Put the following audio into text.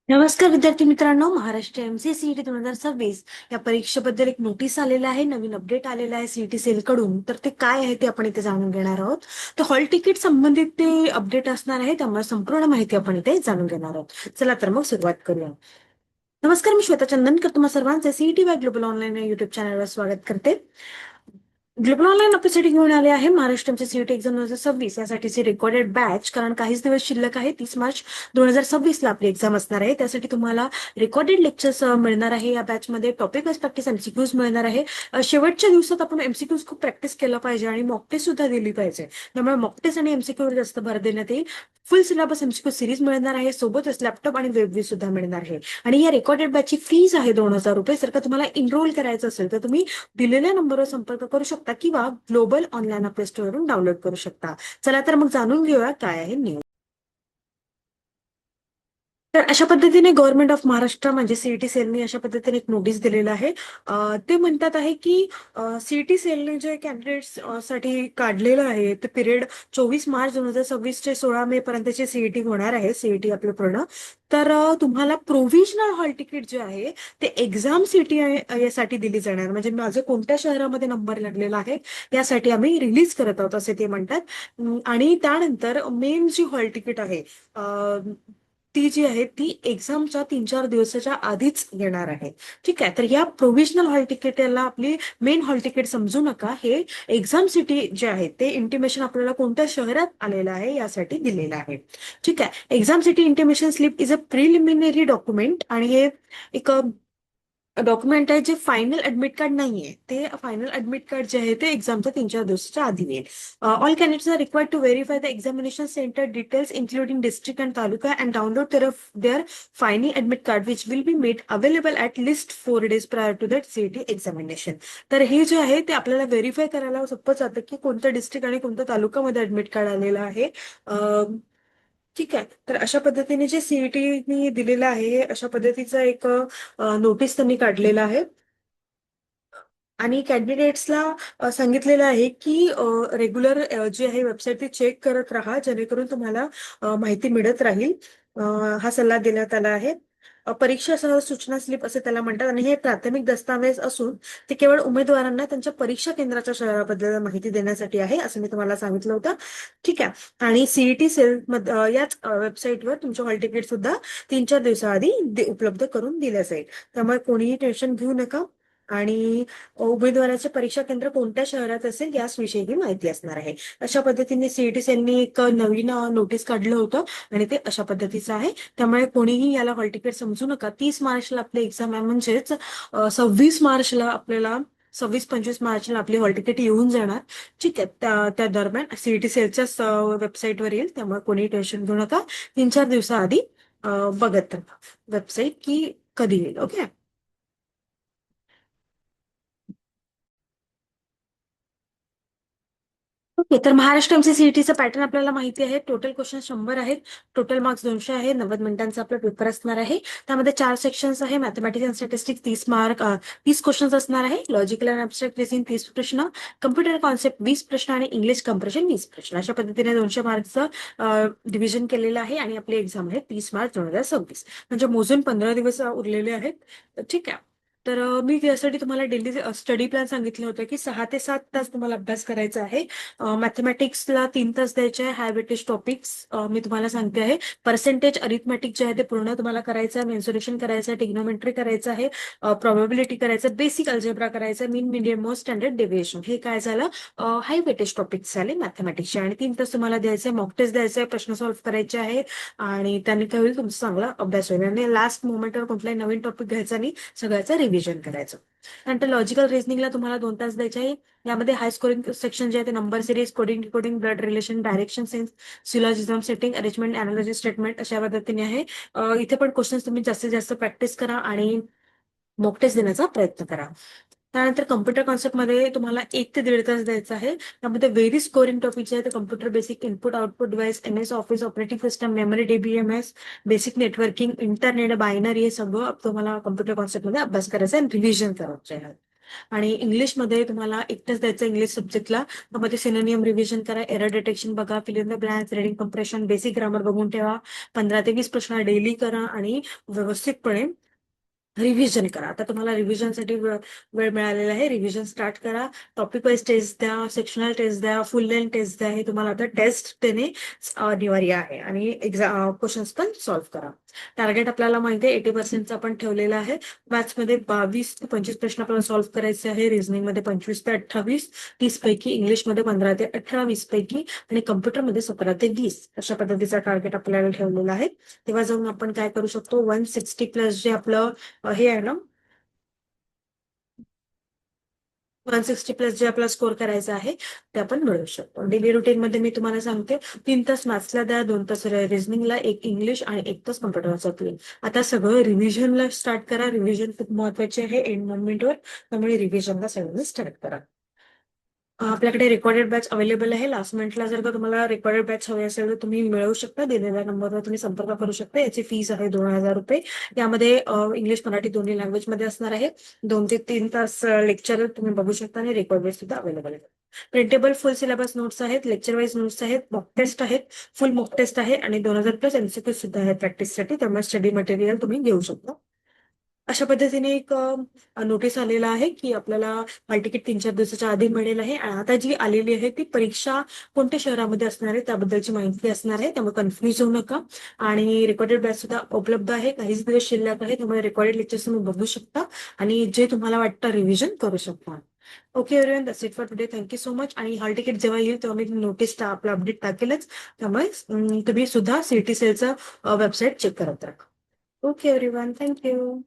नमस्कार विद्यार्थी मित्रांनो, महाराष्ट्र MCCET 2026 या परीक्षेबद्दल एक नोटीस आलेलं आहे, नवीन अपडेट आलेलं आहे सीईटी सेल कडून. तर ते काय आहे ते आपण इथे जाणून घेणार आहोत. तर हॉल तिकीट संबंधित ते अपडेट असणार आहे, त्यामुळे संपूर्ण माहिती आपण इथे जाणून घेणार आहोत. चला तर मग सुरुवात करूया. नमस्कार, मी श्वेता चंदनकर तुम्हा सर्वांचे सीईटी बाय ग्लोबल ऑनलाईन या युट्यूब चॅनलवर स्वागत करते. ग्लोबल ऑनलाईन आपल्यासाठी घेऊन आले आहे महाराष्ट्र सीईटी एक्झाम 2026 यासाठीची रेकॉर्डेड बॅच. कारण काहीच दिवस शिल्लक आहे. 30 मार्च 2026 ला आपली एक्झाम असणार आहे. त्यासाठी तुम्हाला रेकॉर्डेड लेक्चर्स मिळणार आहे. या बॅच मध्ये टॉपिक वाईज प्रॅक्टिस एमसीक्यूज मिळणार आहे. शेवटच्या दिवसात आपण एमसीक्यूज खूप प्रॅक्टिस केलं पाहिजे आणि मॉक टेस्ट सुद्धा दिली पाहिजे. त्यामुळे मॉक टेस्ट आणि एमसीक्यू जास्त भर देण्यात येईल. फुल सिलेबस एमसीक्यू सिरीज मिळणार आहे. सोबतच लॅपटॉप आणि वेब सुद्धा मिळणार आहे. आणि या रेकॉर्डेड बॅचची फीज आहे 2000 रुपये. जर का तुम्हाला इनरोल करायचं असेल तर तुम्ही दिलेल्या नंबरवर संपर्क करू शकता किंवा ग्लोबल ऑनलाईन प्ले स्टोअरवरून डाउनलोड करू शकता. चला तर मग जाणून घेऊया काय आहे न्यूज. तर अशा पद्धतीने गव्हर्नमेंट ऑफ महाराष्ट्र म्हणजे सीईटी सेलने अशा पद्धतीने एक नोटीस दिलेलं आहे. ते म्हणतात आहे की सीईटी सेलने जे कॅन्डिडेट्स साठी काढलेलं आहे ते पिरियड 24 मार्च 2026 ते 16 मे पर्यंतचे सीईटी होणार आहे. सीईटी आपलं पूर्ण. तर तुम्हाला प्रोव्हिजनल हॉल तिकीट जे आहे ते एक्झाम सीटी यासाठी दिली जाणार. म्हणजे माझं कोणत्या शहरामध्ये नंबर लागलेला आहे यासाठी आम्ही रिलीज करत आहोत असे ते म्हणतात. आणि त्यानंतर मेन जी हॉल तिकीट आहे ती जी आहे ती एक्झामच्या 3-4 दिवसाच्या आधीच येणार आहे. ठीक आहे. तर या प्रोव्हिजनल हॉल तिकीट याला आपली मेन हॉल तिकीट समजू नका. हे एक्झाम सिटी जे आहे ते इंटिमेशन आपल्याला कोणत्या शहरात आलेलं आहे यासाठी दिलेलं आहे. ठीक आहे. Exam city intimation slip is a preliminary document आणि हे एक डॉक्युमेंट आहे जे फायनल ऍडमिट कार्ड नाहीये. ते फायनल ऍडमिट कार्ड जे आहे ते एक्झामच्या 3-4 दिवसाच्या आधी येईल. All candidates are required to verify the examination centre details including district and taluka and download their final admit card which will be made available at least 4 days prior to that CET examination. तर हे जे आहे ते आपल्याला verify करायला सोपं जातं की कोणत्या डिस्ट्रिक्ट आणि कोणत्या तालुक्यामध्ये ऍडमिट कार्ड आलेलं आहे. ठीक आहे. तर अशा पद्धतीने जे सीईटी दिलेलं आहे अशा पद्धतीचा एक नोटीस त्यांनी काढलेला आहे. आणि कॅन्डिडेट्सला सांगितलेलं आहे की रेग्युलर जी आहे वेबसाईट ती चेक करत राहा जेणेकरून तुम्हाला माहिती मिळत राहील. हा सल्ला देण्यात आला आहे. परीक्षा सूचना स्लिप असे त्याला म्हणतात आणि हे प्राथमिक दस्तावेज असून ते केवळ उमेदवारांना त्यांच्या परीक्षा केंद्राच्या शहराबद्दल माहिती देण्यासाठी आहे असं मी तुम्हाला सांगितलं होतं. ठीक आहे. आणि सीईटी सेल याच वेबसाईटवर तुमचे हॉल तिकीट सुद्धा 3-4 दिवसाआधी उपलब्ध करून दिल्या जाईल. त्यामुळे कोणीही टेन्शन घेऊ नका. आणि उमेदवाराचे परीक्षा केंद्र कोणत्या शहरात असेल याविषयी माहिती असणार आहे. अशा पद्धतीने सीईटी सेलनी एक नवीन नोटीस काढलं होतं आणि ते अशा पद्धतीचं आहे. त्यामुळे कोणीही याला हॉल तिकीट समजू नका. 30 मार्चला आपली एक्झाम आहे म्हणजेच 26 मार्चला आपल्याला 26-25 मार्चला आपली हॉल तिकीट येऊन जाणार. ठीक आहे. त्या दरम्यान सीईटी सेलच्या वेबसाईटवर येईल. त्यामुळे कोणीही टेन्शन घेऊ नका. 3-4 दिवसाआधी बघत राहा वेबसाईट की कधी येईल. ओके. ओके. तर महाराष्ट्र MCCETचा पॅटर्न आपल्याला माहिती आहे. टोटल क्वेश्चन 100 आहेत. टोटल मार्क्स 200 आहे. 90 मिनिटांचा आपला पेपर असणार आहे. त्यामध्ये 4 सेक्शन्स आहे. मॅथमॅटिक्स अँड स्टॅटिस्टिक्स 30 क्वेश्चन्स असणार आहे. लॉजिकल अँड ऍब्स्ट्रॅक्ट रिझनिंग 30 प्रश्न, कम्प्युटर कॉन्सेप्ट 20 प्रश्न आणि इंग्लिश कम्प्रेशन 20 प्रश्न. अशा पद्धतीने 200 मार्क्सचं डिव्हिजन केलेलं आहे आणि आपली एक्झाम आहे 30 मार्च 2026. म्हणजे मोजून 15 दिवस उरलेले आहेत. ठीक आहे. तर मी त्यासाठी तुम्हाला डेली स्टडी प्लॅन सांगितलं होतं की 6 ते 7 तास तुम्हाला अभ्यास करायचा आहे. मॅथमॅटिक्सला 3 तास द्यायचे आहे. हाय वेटेज टॉपिक्स मी तुम्हाला सांगते आहे. पर्सेंटेज अरिथमॅटिक जे आहे ते पूर्ण तुम्हाला करायचं आहे. मेन्सुरेशन करायचं आहे. टिग्नोमेट्री करायचं आहे. प्रोबॅबिलिटी करायचं, बेसिक अल्जेब्रा करायचं, मीन मीडियम मोस्ट स्टँडर्ड डेव्हिएशन. हे काय झालं हाय वेटेज टॉपिक्स झाले मॅथमॅटिक्सचे. आणि 3 तास तुम्हाला द्यायचे, मॉक टेस्ट द्यायचे, प्रश्न सॉल्व्ह करायचे आहे. आणि त्यांनी काय होईल तुमचा चांगला अभ्यास होईल. आणि लास्ट मोमेंटवर कुठलाही नवीन टॉपिक घ्यायचा नाही, सगळ्याचं रिव्हिजन करायचं. नंतर लॉजिकल रिझनिंगला तुम्हाला 2 तास द्यायचे आहे. यामध्ये हाय स्कोरिंग सेक्शन जे आहे ते number series, coding, decoding, blood relation, direction sense, syllogism setting, arrangement, analysis, statement अशा पद्धतीने आहे. इथे पण क्वेश्चन तुम्ही जास्तीत जास्त प्रॅक्टिस करा आणि मॉक टेस्ट देण्याचा प्रयत्न करा. त्यानंतर कम्प्युटर कॉन्सेप्टमध्ये तुम्हाला 1 ते 1.5 तास द्यायचा आहे. त्यामध्ये व्हेरी स्कोरिंग टॉपिक जे आहे ते computer basic, input output device, MS office, operating system, memory, DBMS, basic networking, internet, binary हे सगळं तुम्हाला कम्प्युटर कॉन्सेप्टमध्ये अभ्यास करायचा आहे आणि रिव्हिजन करायचं आहे. आणि इंग्लिशमध्ये तुम्हाला एकटंच द्यायचं इंग्लिश सब्जेक्टला. त्यामध्ये सिनोनियम रिव्हिजन करा, एरर डिटेक्शन बघा, fill in the blanks, reading comprehension, basic grammar बघून ठेवा. 15 ते 20 प्रश्न डेली करा आणि व्यवस्थितपणे रिव्हिजन करा. आता तुम्हाला रिव्हिजनसाठी वेळ मिळालेला आहे. रिव्हिजन स्टार्ट करा. टॉपिक वाईज टेस्ट द्या, सेक्शनल टेस्ट द्या, फुल लेंथ टेस्ट द्या. हे तुम्हाला आता टेस्ट देणे अनिवार्य आहे आणि एक्झाम क्वेश्चन्स पण सॉल्व्ह करा. टार्गेट आपल्याला माहिती आहे 80% आपण ठेवलेलं आहे. मॅथ्स मध्ये 22 ते 25 प्रश्न आपल्याला सॉल्व्ह करायचे आहे. रिझनिंग मध्ये 25 ते 28, 30 पैकी, इंग्लिशमध्ये 15 ते 18, 20 पैकी आणि कम्प्युटरमध्ये 17 ते 20 अशा पद्धतीचा टार्गेट आपल्याला ठेवलेला आहे. तेव्हा जाऊन आपण काय करू शकतो, 160+ जे आपलं हे आहे ना, 160+ जे आपला स्कोर करायचा आहे ते आपण मिळवू शकतो. डेली रुटीन मध्ये मी तुम्हाला सांगते, 3 तास मॅथ्सला द्या, 2 तास रिझनिंगला, 1 इंग्लिश आणि 1 तास कम्प्युटरचा क्लीन. आता सगळं रिव्हिजनला स्टार्ट करा. रिव्हिजन खूप महत्वाचे आहे एंड मोमेंटवर, त्यामुळे रिव्हिजनला सगळ्यांनी स्टार्ट करा. आपल्याकडे रेकॉर्डेड बॅच अवेलेबल आहे. लास्ट मिनिटला जर का तुम्हाला रेकॉर्डेड बॅच हवी असेल तर तुम्ही मिळवू शकता. दिलेल्या नंबरवर तुम्ही संपर्क करू शकता. याची फीस आहे 2,000 रुपये. यामध्ये इंग्लिश मराठी दोन्ही लँग्वेज मध्ये असणार आहे. 2 ते 3 तास लेक्चर तुम्ही बघू शकता आणि रेकॉर्ड बेस सुद्धा अवेलेबल आहे. प्रिंटेबल फुल सिलेबस नोट्स आहेत, लेक्चर वाईज नोट्स आहेत, मॉक टेस्ट आहेत, फुल मॉक टेस्ट आहे आणि 2,000+ MCQ सुद्धा आहेत प्रॅक्टिससाठी. त्यामुळे स्टडी मटेरियल तुम्ही घेऊ शकता. अशा पद्धतीने एक नोटीस आलेला आहे की आपल्याला हॉल तिकीट 3-4 दिवसाच्या आधी मिळेल आहे. आणि आता जी आलेली आहे ती परीक्षा कोणत्या शहरामध्ये असणार आहे त्याबद्दलची माहिती असणार आहे. त्यामुळे कन्फ्युज होऊ नका. आणि रेकॉर्डेड बॅच सुद्धा उपलब्ध आहे. काहीच दिवस शिल्लक आहे, त्यामुळे रेकॉर्डेड लेक्चर्स तुम्ही बघू शकता आणि जे तुम्हाला वाटतं रिव्हिजन करू शकता. Okay everyone, that's it for today. Thank you so much. आणि हॉल तिकीट जेव्हा येईल तेव्हा मी नोटीस आपलं अपडेट टाकेलच. त्यामुळे तुम्ही सुद्धा सिटी सेलचं वेबसाईट चेक करत राहा. Okay everyone, thank you.